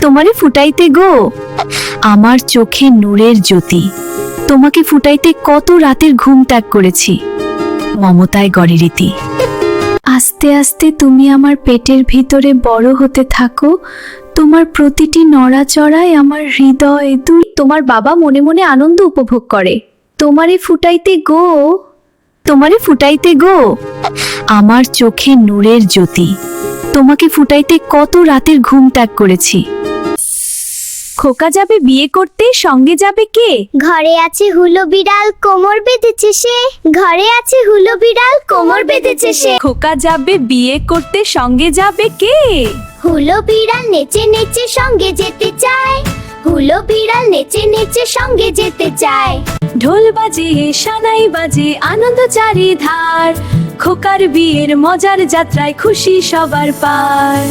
তোমারে ফুটাইতে গো আমার চোখে নূরের জ্যোতি, তোমাকে ফুটাইতে কত রাতের ঘুম ত্যাগ করেছি, মমতায় গড়ে রীতি। আস্তে আস্তে তুমি আমার পেটের ভিতরে বড় হতে থাকো, তোমার প্রতিটি নড়াচড়ায় আমার হৃদয় দুই। তোমার বাবা মনে মনে আনন্দ উপভোগ করে। তোমারে ফুটাইতে গো, তোমারে ফুটাইতে গো আমার চোখে নূরের জ্যোতি, তোমাকে ফুটাইতে কত রাতের ঘুম ত্যাগ করেছি। খোকা যাবে বিয়ে করতে, সঙ্গে যাবে কে? ঘরে আছে হুলো বিড়াল, কোমর বেঁধেছে সে। ঘরে আছে হুলো বিড়াল, কোমর বেঁধেছে সে। খোকা যাবে বিয়ে করতে, সঙ্গে যাবে কে? হুলো বিড়াল নেচে নেচে সঙ্গে যেতে চায়। হুলো বিড়াল নেচে নেচে সঙ্গে যেতে চায়। ঢোল বাজে সানাই বাজে আনন্দ চারিধার, খোকার বিয়ের মজার যাত্রায় খুশি সবার পার।